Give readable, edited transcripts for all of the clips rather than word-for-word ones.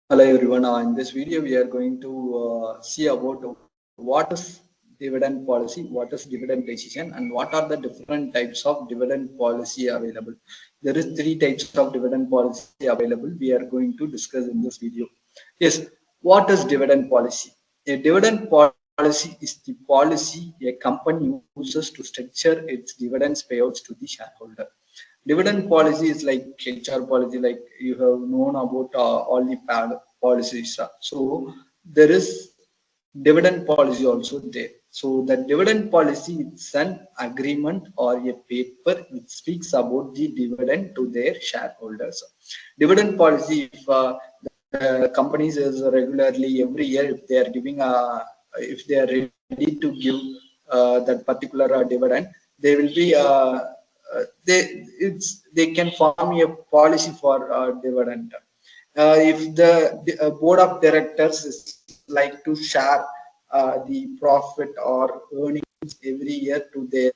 Hello everyone. In this video, we are going to see about what is dividend policy, what is dividend decision, and what are the different types of dividend policy available. There is three types of dividend policy available. We are going to discuss in this video. Yes, what is dividend policy? A dividend policy is the policy a company uses to structure its dividends payouts to the shareholder. Dividend policy is like HR policy, like you have known about all the policies. So there is dividend policy also there. So the dividend policy is an agreement or a paper which speaks about the dividend to their shareholders. Dividend policy, if the companies is regularly every year, if they are giving if they are ready to give that particular dividend, they will be they can form a policy for dividend. If the board of directors is like to share the profit or earnings every year to their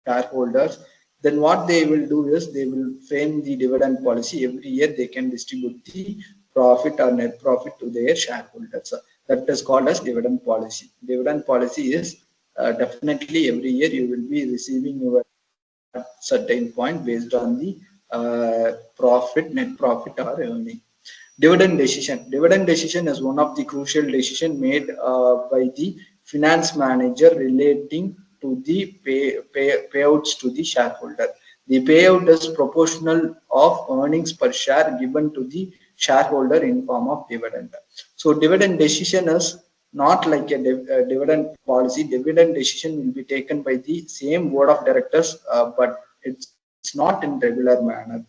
shareholders, then what they will do is they will frame the dividend policy. Every year they can distribute the profit or net profit to their shareholders. That is called as dividend policy. Dividend policy is definitely every year you will be receiving your at certain point based on the profit, net profit or earning. Dividend decision. Dividend decision is one of the crucial decision made by the finance manager relating to the payouts to the shareholder. The payout is proportional of earnings per share given to the shareholder in form of dividend. So dividend decision is not like a dividend policy. Dividend decision will be taken by the same board of directors, but it's not in regular manner.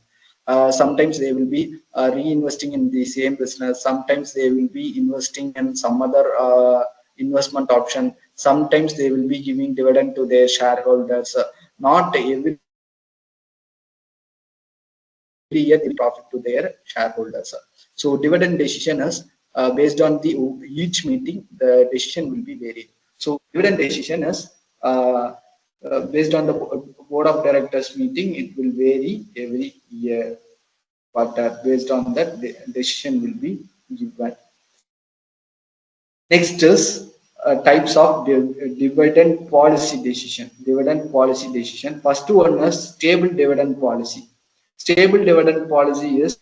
Sometimes they will be reinvesting in the same business. Sometimes they will be investing in some other investment option. Sometimes they will be giving dividend to their shareholders. Not every year they will profit to their shareholders. So dividend decision is based on the each meeting, the decision will be varied. So dividend decision is based on the board of directors meeting. It will vary every year, but based on that the decision will be given. Next is types of dividend policy decision. Dividend policy decision. First one is stable dividend policy. Stable dividend policy is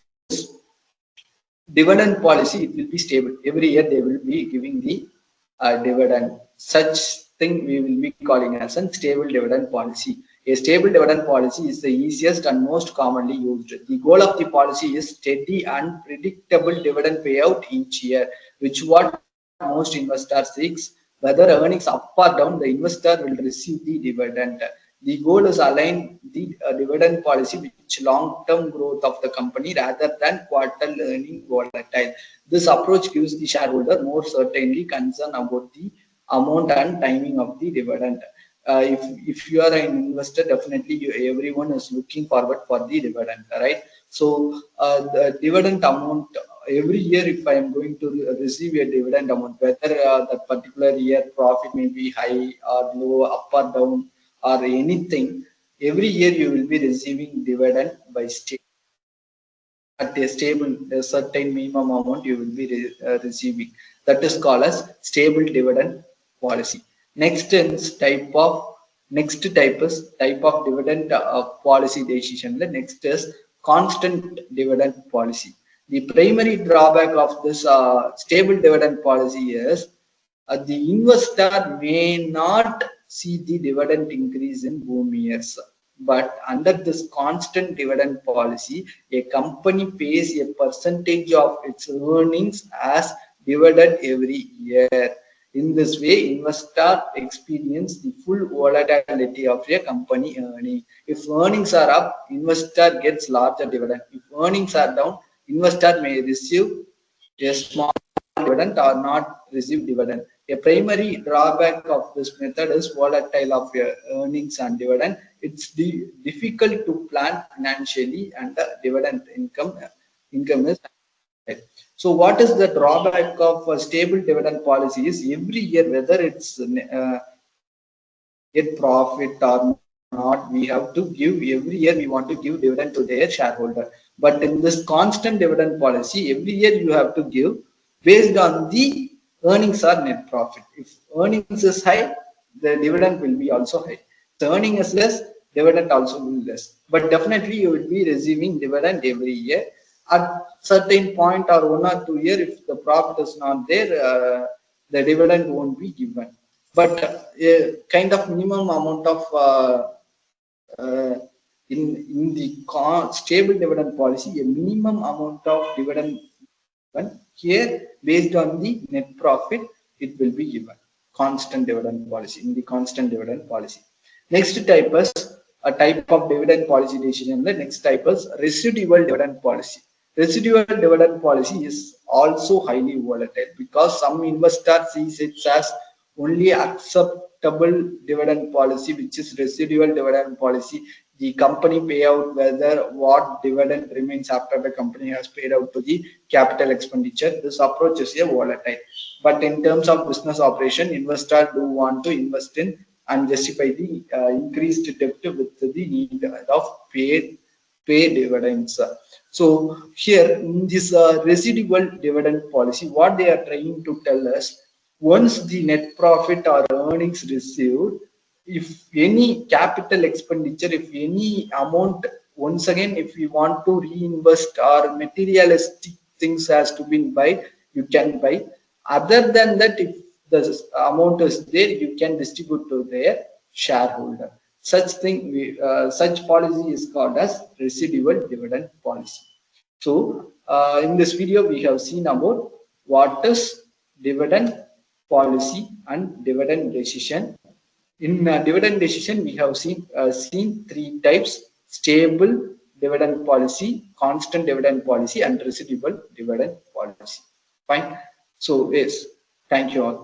dividend policy. It will be stable. Every year they will be giving the dividend. Such thing we will be calling as a stable dividend policy. A stable dividend policy is the easiest and most commonly used. The goal of the policy is steady and predictable dividend payout each year, which what most investors seeks. Whether earnings up or down, the investor will receive the dividend. The goal is align the dividend policy with long-term growth of the company rather than quarterly earning volatile. This approach gives the shareholder more certainly concern about the amount and timing of the dividend. If you are an investor, definitely everyone is looking forward for the dividend, right? So the dividend amount every year, if I am going to receive a dividend amount, whether that particular year profit may be high or low, up or down or anything, every year you will be receiving dividend by state at a stable, a certain minimum amount you will be receiving. That is called as stable dividend policy. Next is type of dividend policy decision. The next is constant dividend policy. The primary drawback of this stable dividend policy is the investor may not see the dividend increase in boom years. But under this constant dividend policy, a company pays a percentage of its earnings as dividend every year. In this way, investor experience the full volatility of a company earning. If earnings are up, investor gets larger dividend. If earnings are down, investor may receive a small dividend or not receive dividend. A primary drawback of this method is volatile of your earnings and dividend. It's difficult to plan financially, and the dividend income is high. So what is the drawback of a stable dividend policy is every year, whether it's net profit or not, not. We have to give every year. We want to give dividend to their shareholder. But in this constant dividend policy, every year you have to give based on the earnings or net profit. If earnings is high, the dividend will be also high. If earning is less, dividend also will be less. But definitely you will be receiving dividend every year. At certain point or 1 or 2 years, if the profit is not there, the dividend won't be given. But kind of minimum amount of uh, in the stable dividend policy, a minimum amount of dividend given. Here, based on the net profit, it will be given. Constant dividend policy, in the constant dividend policy. Next type is a type of dividend policy decision. The next type is residual dividend policy. Residual dividend policy is also highly volatile because some investors sees it as only acceptable dividend policy, which is residual dividend policy. The company payout whether what dividend remains after the company has paid out to the capital expenditure. This approach is a volatile. But in terms of business operation, investors do want to invest in and justify the increased debt with the need of pay dividends. So here in this residual dividend policy, what they are trying to tell us, once the net profit or earnings received, if any capital expenditure, if any amount, once again, if you want to reinvest or materialistic things has to be buy, you can buy. Other than that, if the amount is there, you can distribute to their shareholder. Such policy is called as residual dividend policy. So in this video, we have seen about what is dividend policy and dividend decision. In dividend decision, we have seen three types: stable dividend policy, constant dividend policy, and residual dividend policy. Fine. So yes, thank you all.